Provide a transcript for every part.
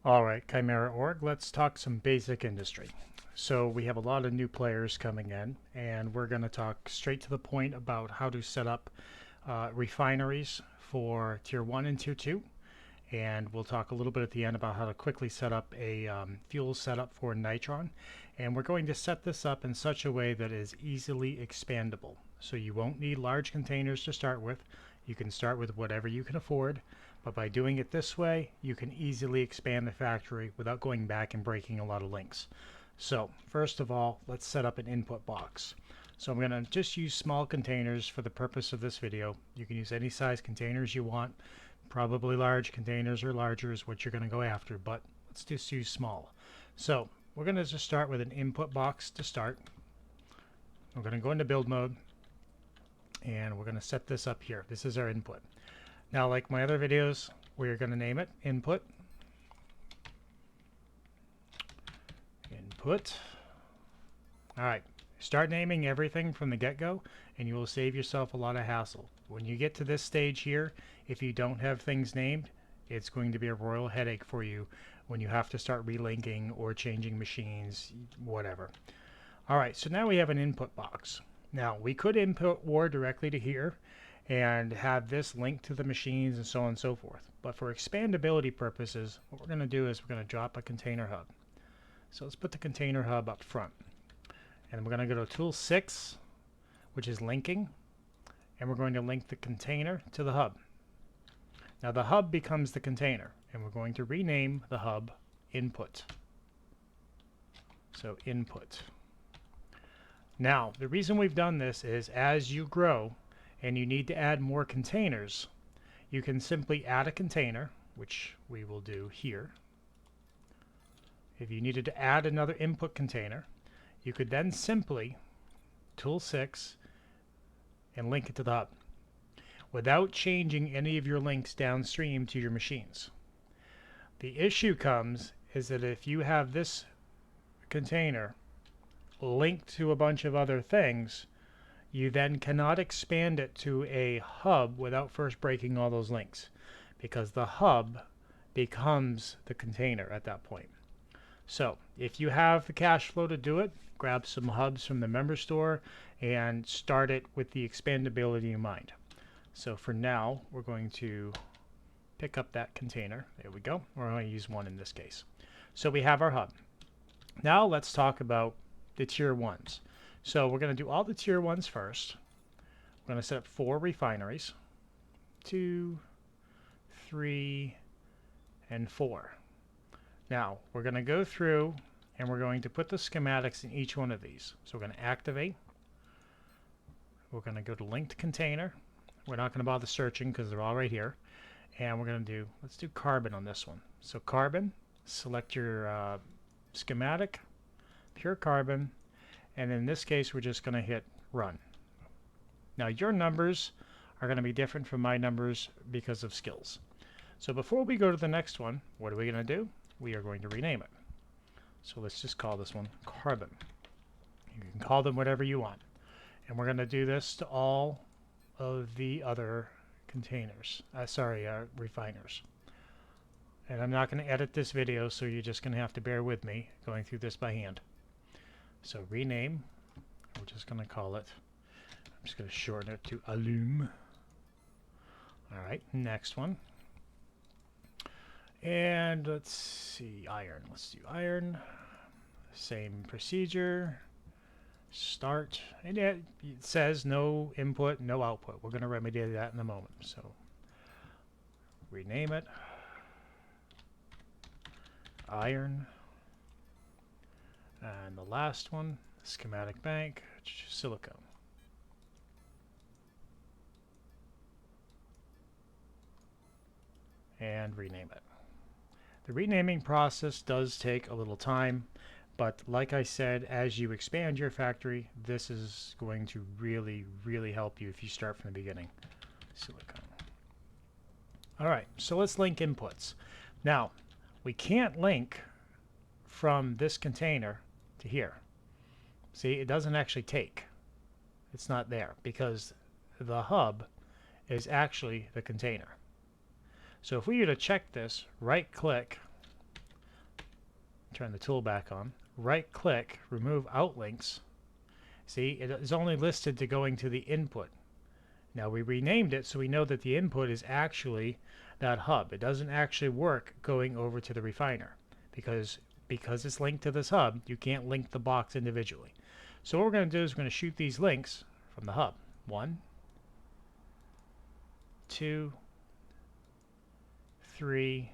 All right, ChimerA org, let's talk some basic industry. So we have a lot of new players coming in, and we're going to talk straight to the point about how to set up refineries for Tier 1 and Tier 2. And we'll talk a little bit at the end about how to quickly set up a fuel setup for Nitron. And we're going to set this up in such a way that is easily expandable. So you won't need large containers to start with. You can start with whatever you can afford. But by doing it this way, you can easily expand the factory without going back and breaking a lot of links. So first of all, let's set up an input box. So I'm going to just use small containers for the purpose of this video. You can use any size containers you want. Probably large containers or larger is what you're going to go after, but let's just use small. So we're going to just start with an input box to start. We're going to go into build mode, and we're going to set this up here. This is our input. Now, like my other videos, we're going to name it input. Input. All right. Start naming everything from the get-go, and you will save yourself a lot of hassle. When you get to this stage here, if you don't have things named, it's going to be a royal headache for you when you have to start relinking or changing machines, whatever. All right, so now we have an input box. Now, we could input war directly to here and have this linked to the machines and so on and so forth. But for expandability purposes, what we're going to do is we're going to drop a container hub. So let's put the container hub up front. And we're going to go to Tool 6, which is linking, and we're going to link the container to the hub. Now the hub becomes the container, and we're going to rename the hub input. So input. Now, the reason we've done this is as you grow and you need to add more containers, you can simply add a container, which we will do here. If you needed to add another input container, you could then simply Tool 6 and link it to the hub without changing any of your links downstream to your machines. The issue comes is that if you have this container linked to a bunch of other things, you then cannot expand it to a hub without first breaking all those links, because the hub becomes the container at that point. So if you have the cash flow to do it, grab some hubs from the member store and start it with the expandability in mind. So for now, we're going to pick up that container. There we go. We're going to use one in this case. So we have our hub. Now let's talk about the tier 1s. So we're going to do all the tier 1s first. We're going to set up 4 refineries. 2, 3, and 4. Now, we're going to go through and we're going to put the schematics in each one of these. So we're going to activate. We're going to go to linked container. We're not going to bother searching because they're all right here. And we're going to do, let's do carbon on this one. So carbon, select your schematic, pure carbon, and in this case, we're just going to hit run. Now, your numbers are going to be different from my numbers because of skills. So before we go to the next one, what are we going to do? We are going to rename it. So let's just call this one carbon. You can call them whatever you want. And we're going to do this to all of the other containers, refiners. And I'm not going to edit this video, so you're just going to have to bear with me going through this by hand. So rename, we're just going to call it, I'm just going to shorten it to alum. All right, next one. And let's see, iron. Let's do iron. Same procedure. Start. And it says no input, no output. We're going to remedy that in a moment. So rename it. Iron. And the last one, schematic bank, silicone. And rename it. The renaming process does take a little time, but like I said, as you expand your factory, this is going to really, really help you if you start from the beginning. Silicone. All right, so let's link inputs. Now, we can't link from this container to here. See, it doesn't actually take. It's not there because the hub is actually the container. So if we were to check this, right click, turn the tool back on, right click, remove outlinks. See, it is only listed to going to the input. Now we renamed it so we know that the input is actually that hub. It doesn't actually work going over to the refiner because it's linked to this hub, you can't link the box individually. So what we're going to do is we're going to shoot these links from the hub. 1, 2, 3,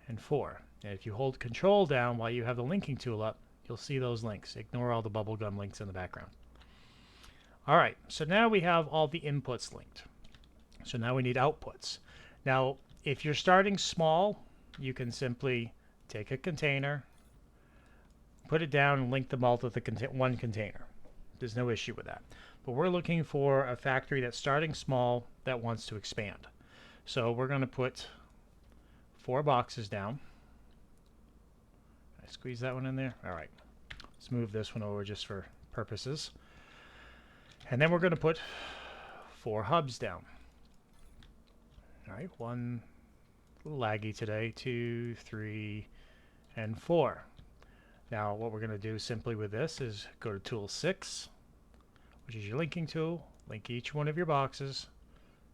and 4. And if you hold Control down while you have the linking tool up, you'll see those links. Ignore all the bubblegum links in the background. All right, so now we have all the inputs linked. So now we need outputs. Now, if you're starting small, you can simply take a container, put it down, and link them all to the one container. There's no issue with that. But we're looking for a factory that's starting small that wants to expand. So we're going to put 4 boxes down. I squeeze that one in there. All right. Let's move this one over just for purposes. And then we're going to put 4 hubs down. All right. 1, a little laggy today. 2, 3, and 4. Now what we're going to do simply with this is go to Tool 6, which is your linking tool. Link each one of your boxes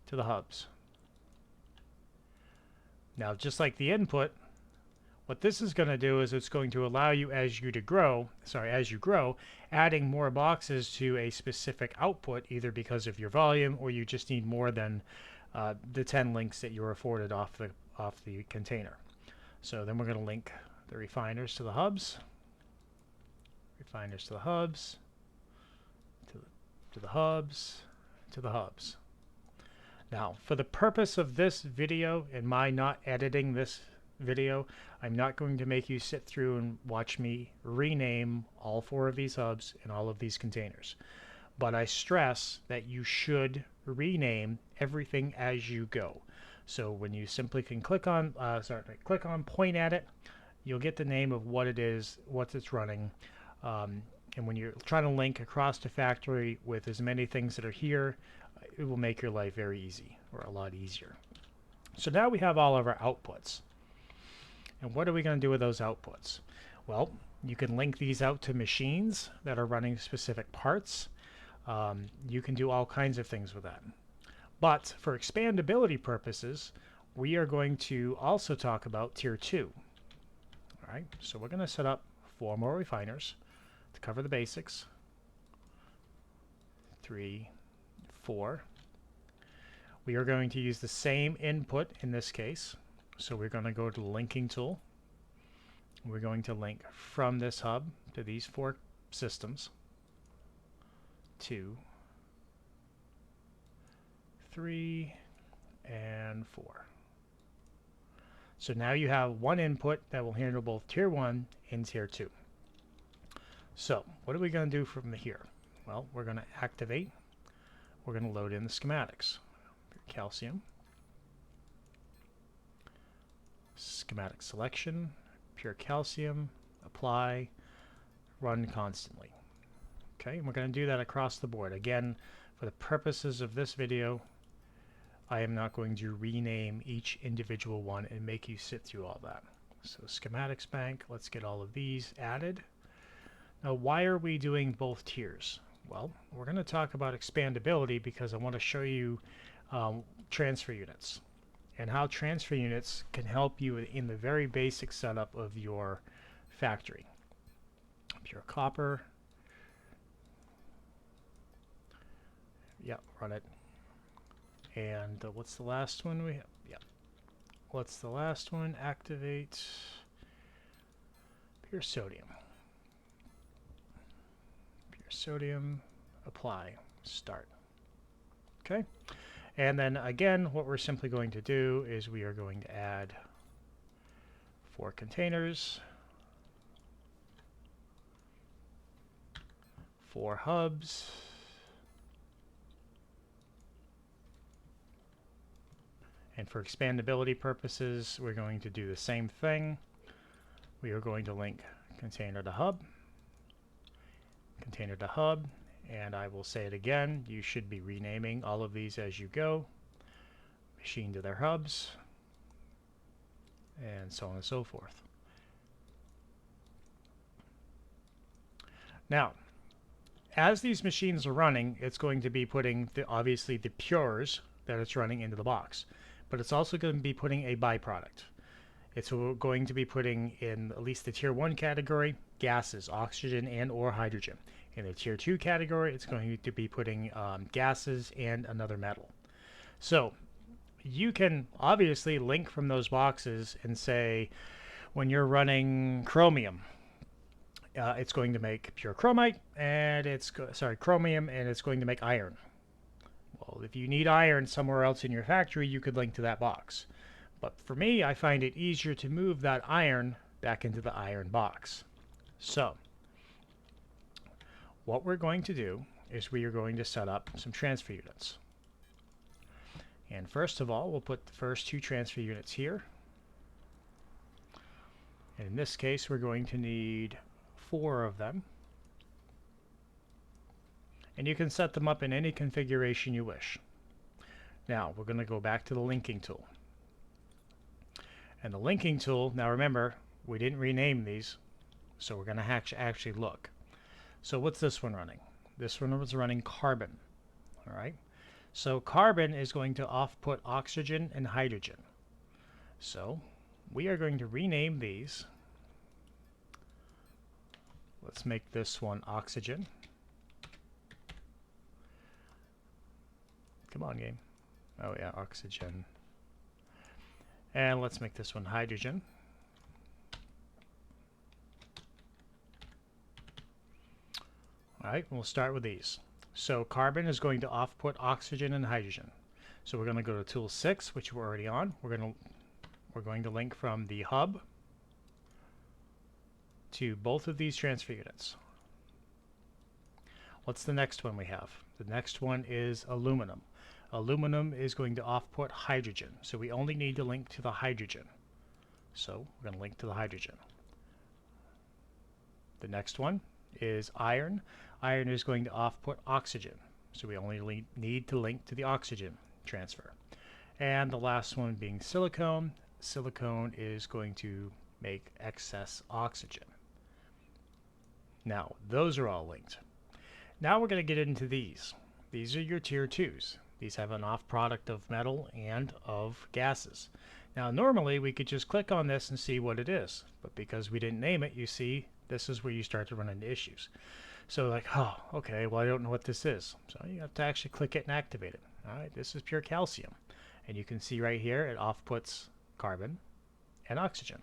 to the hubs. Now, just like the input, what this is going to do is it's going to allow you as you grow, adding more boxes to a specific output, either because of your volume or you just need more than the 10 links that you're afforded off the container. So then we're going to link the refiners to the hubs, refiners to the hubs, to the hubs, to the hubs. Now, for the purpose of this video and my not editing this video, I'm not going to make you sit through and watch me rename all 4 of these hubs and all of these containers. But I stress that you should rename everything as you go. So when you simply can click on, point at it, you'll get the name of what it is, what it's running. And when you're trying to link across the factory with as many things that are here, it will make your life very easy, or a lot easier. So now we have all of our outputs. And what are we going to do with those outputs? Well, you can link these out to machines that are running specific parts. You can do all kinds of things with that. But for expandability purposes, we are going to also talk about Tier 2. All right, so we're going to set up 4 more refiners to cover the basics. 3, 4. We are going to use the same input in this case. So we're going to go to the linking tool. We're going to link from this hub to these 4 systems. 2, 3, and 4. So now you have one input that will handle both Tier 1 and Tier 2. So what are we going to do from here? Well, we're going to activate. We're going to load in the schematics. Calcium. Schematic selection. Pure calcium. Apply. Run constantly. Okay, and we're going to do that across the board. Again, for the purposes of this video, I am not going to rename each individual one and make you sit through all that. So schematics bank, let's get all of these added. Now, why are we doing both tiers? Well, we're going to talk about expandability because I want to show you transfer units and how transfer units can help you in the very basic setup of your factory. Pure copper. Yeah, run it. And what's the last one we have? Yeah. What's the last one? Activate pure sodium. Pure sodium, apply, start. Okay. And then again, what we're simply going to do is we are going to add 4 containers, 4 hubs, and for expandability purposes, we're going to do the same thing. We are going to link container to hub, and I will say it again, you should be renaming all of these as you go. Machine to their hubs, and so on and so forth. Now, as these machines are running, it's going to be putting obviously the pures that it's running into the box, but it's also going to be putting a byproduct. It's going to be putting in at least the tier 1 category gases, oxygen and or hydrogen. In the tier 2 category, it's going to be putting gases and another metal. So you can obviously link from those boxes and say, when you're running chromium, it's going to make pure chromite, and chromium, and it's going to make iron. Well, if you need iron somewhere else in your factory, you could link to that box. But for me, I find it easier to move that iron back into the iron box. So what we're going to do is we are going to set up some transfer units. And first of all, we'll put the first 2 transfer units here. And in this case, we're going to need 4 of them. And you can set them up in any configuration you wish. Now, we're going to go back to the linking tool. And the linking tool, now remember, we didn't rename these, so we're going to actually look. So what's this one running? This one was running carbon. All right. So carbon is going to off-put oxygen and hydrogen. So we are going to rename these. Let's make this one oxygen. Come on, game. Oh yeah, oxygen. And let's make this one hydrogen. All right, we'll start with these. So carbon is going to off-put oxygen and hydrogen. So we're going to go to tool 6, which we're already on. We're going to link from the hub to both of these transfer units. What's the next one we have? The next one is aluminum. Aluminum is going to off-put hydrogen, so we only need to link to the hydrogen. So we're going to link to the hydrogen. The next one is iron. Iron is going to off-put oxygen, so we only need to link to the oxygen transfer. And the last one being silicone. Silicone is going to make excess oxygen. Now, those are all linked. Now we're going to get into these. These are your tier 2s. These have an off product of metal and of gases. Now normally we could just click on this and see what it is, but because we didn't name it, you see this is where you start to run into issues. So like, oh, okay, well I don't know what this is. So you have to actually click it and activate it. All right, this is pure calcium. And you can see right here it off-puts carbon and oxygen.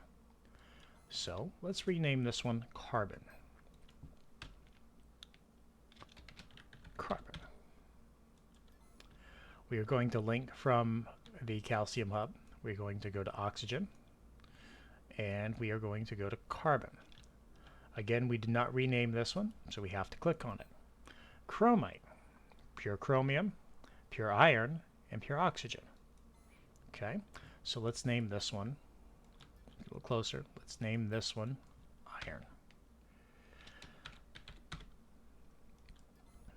So let's rename this one carbon. Carbon. We are going to link from the calcium hub. We're going to go to oxygen, and we are going to go to carbon. Again, we did not rename this one, so we have to click on it. Chromite, pure chromium, pure iron, and pure oxygen. Okay, so let's name this one. A little closer. Let's name this one iron.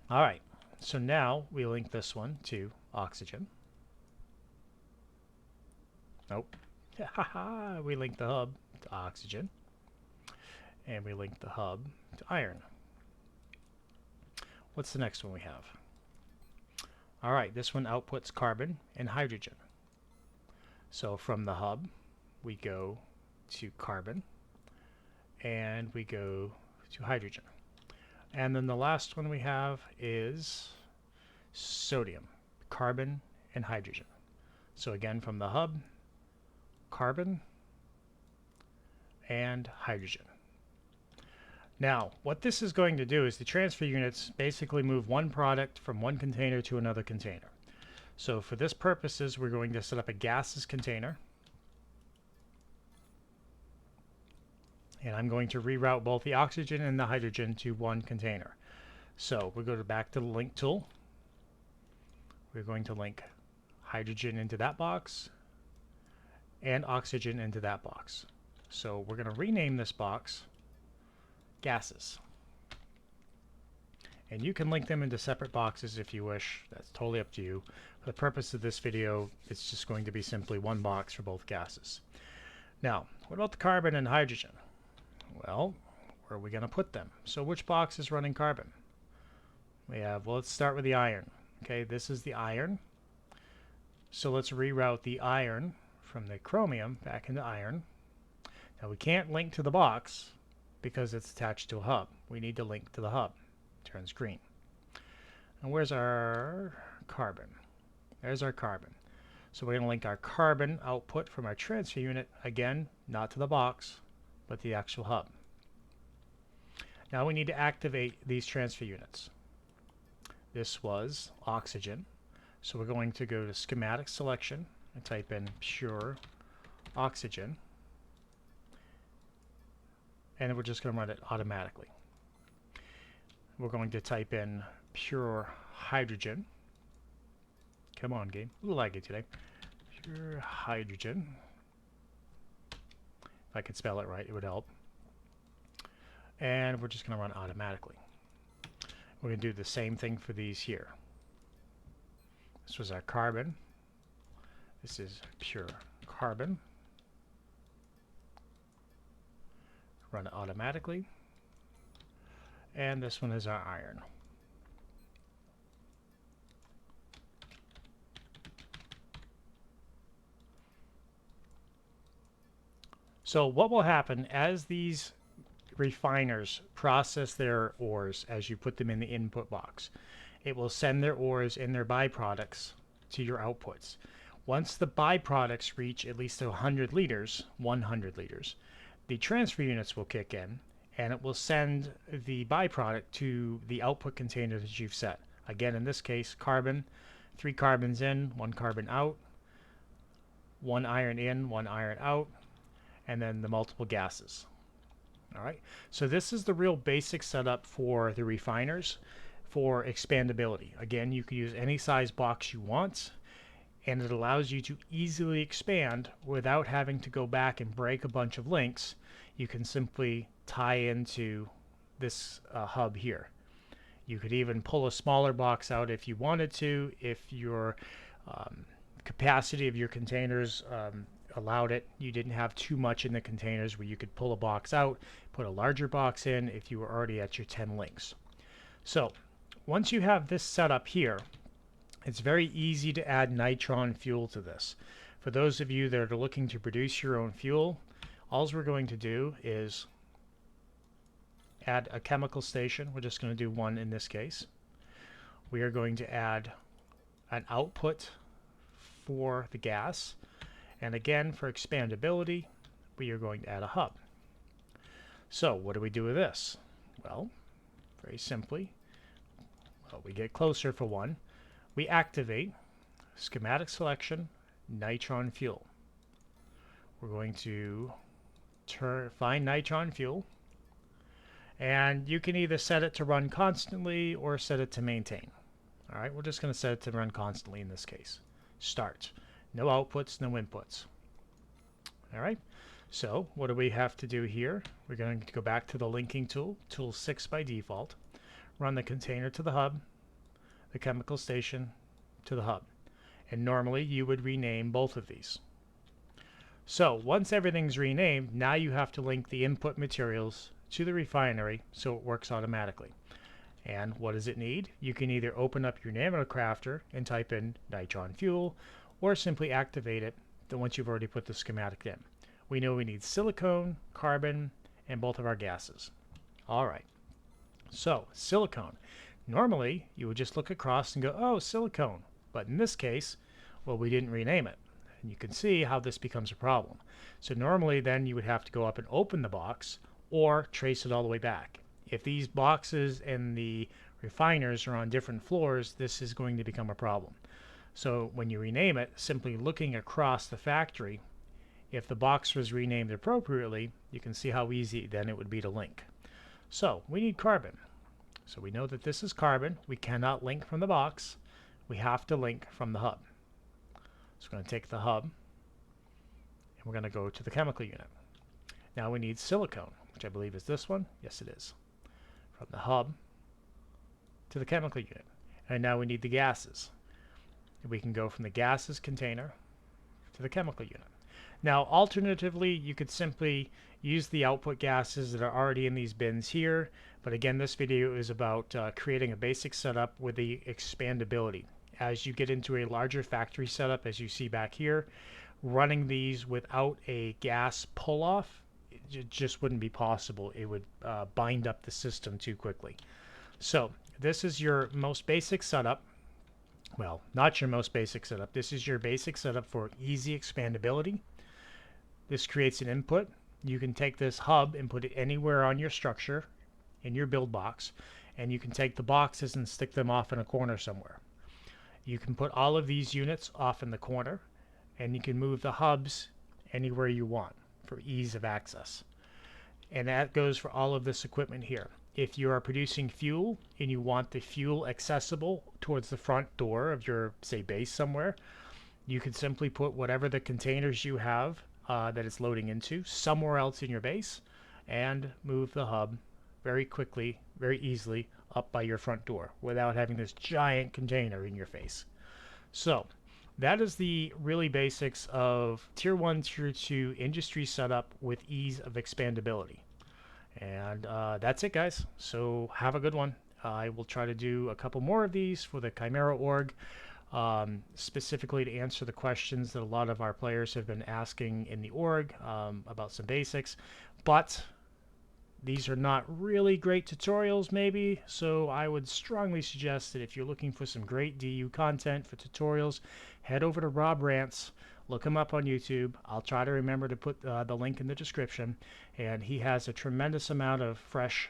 All right, so now we link this one to oxygen. Nope. We link the hub to oxygen. And we link the hub to iron. What's the next one we have? All right, this one outputs carbon and hydrogen. So from the hub, we go to carbon, and we go to hydrogen. And then the last one we have is sodium, carbon and hydrogen. So again, from the hub, carbon and hydrogen. Now, what this is going to do is the transfer units basically move one product from one container to another container. So for this purposes, we're going to set up a gases container. And I'm going to reroute both the oxygen and the hydrogen to one container. So we go back to the link tool. We're going to link hydrogen into that box and oxygen into that box. So we're going to rename this box gases. And you can link them into separate boxes if you wish. That's totally up to you. For the purpose of this video, it's just going to be simply one box for both gases. Now, what about the carbon and hydrogen? Well, Where are we going to put them? So which box is running carbon? We have, well, let's start with the iron. Okay, this is the iron. So let's reroute the iron from the chromium back into iron. Now we can't link to the box because it's attached to a hub. We need to link to the hub. It turns green. And where's our carbon? There's our carbon. So we're going to link our carbon output from our transfer unit, again, not to the box, but the actual hub. Now we need to activate these transfer units. This was oxygen. So we're going to go to schematic selection and type in pure oxygen. And then we're just going to run it automatically. We're going to type in pure hydrogen. Come on, game. A little laggy today. Pure hydrogen. If I could spell it right, it would help. And we're just going to run automatically. We're going to do the same thing for these here. This was our carbon. This is pure carbon. Run it automatically. And this one is our iron. So what will happen as these refiners process their ores as you put them in the input box? It will send their ores and their byproducts to your outputs. Once the byproducts reach at least 100 liters, the transfer units will kick in and it will send the byproduct to the output container that you've set. Again, in this case, carbon, 3 carbons in, 1 carbon out, 1 iron in, 1 iron out, and then the multiple gases. All right, so this is the real basic setup for the refiners for expandability. Again, you can use any size box you want, and it allows you to easily expand without having to go back and break a bunch of links. You can simply tie into this hub here. You could even pull a smaller box out if you wanted to, if your capacity of your containers allowed it. You didn't have too much in the containers where you could pull a box out, put a larger box in if you were already at your 10 links. So once you have this set up here, it's very easy to add nitron fuel to this. For those of you that are looking to produce your own fuel, all we're going to do is add a chemical station. We're just going to do one in this case. We are going to add an output for the gas. And again, for expandability, we are going to add a hub. So what do we do with this? Well, very simply, we get closer for one. We activate schematic selection, nitron fuel. We're going to find nitron fuel, and you can either set it to run constantly or set it to maintain. All right, we're just going to set it to run constantly in this case. Start. No outputs, no inputs. All right, so what do we have to do here? We're going to go back to the linking tool, tool 6 by default, run the container to the hub, the chemical station to the hub. And normally you would rename both of these. So once everything's renamed, now you have to link the input materials to the refinery so it works automatically. And what does it need? You can either open up your NanoCrafter and type in nitron fuel, or simply activate it once you've already put the schematic in. We know we need silicone, carbon, and both of our gases. All right, so silicone. Normally, you would just look across and go, oh, silicone. But in this case, well, we didn't rename it. And you can see how this becomes a problem. So normally then you would have to go up and open the box or trace it all the way back. If these boxes and the refiners are on different floors, this is going to become a problem. So when you rename it, simply looking across the factory, if the box was renamed appropriately, you can see how easy then it would be to link. So we need carbon. So we know that this is carbon. We cannot link from the box. We have to link from the hub. So we're going to take the hub and we're going to go to the chemical unit. Now we need silicone, which I believe is this one. Yes, it is. From the hub to the chemical unit. And now we need the gases. We can go from the gases container to the chemical unit. Now, alternatively, you could simply use the output gases that are already in these bins here. But again, this video is about creating a basic setup with the expandability. As you get into a larger factory setup, as you see back here, running these without a gas pull-off, it just wouldn't be possible. It would bind up the system too quickly. So this is your most basic setup. Well, not your most basic setup. This is your basic setup for easy expandability. This creates an input. You can take this hub and put it anywhere on your structure in your build box, and you can take the boxes and stick them off in a corner somewhere. You can put all of these units off in the corner, and you can move the hubs anywhere you want for ease of access. And that goes for all of this equipment here. If you are producing fuel and you want the fuel accessible towards the front door of your, say, base somewhere, you can simply put whatever the containers you have that it's loading into somewhere else in your base and move the hub very quickly, very easily up by your front door without having this giant container in your face. So that is the really basics of Tier 1, Tier 2 industry setup with ease of expandability. And that's it, guys. So have a good one. I will try to do a couple more of these for the ChimerA org, specifically to answer the questions that a lot of our players have been asking in the org about some basics. But these are not really great tutorials, maybe, so I would strongly suggest that if you're looking for some great DU content for tutorials, head over to RobRantz, look him up on YouTube. I'll try to remember to put the link in the description, and he has a tremendous amount of fresh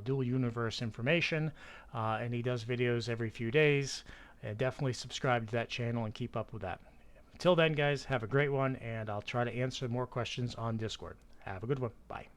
dual universe information, and he does videos every few days. Definitely subscribe to that channel and keep up with that. Until then, guys, have a great one, and I'll try to answer more questions on Discord. Have a good one. Bye.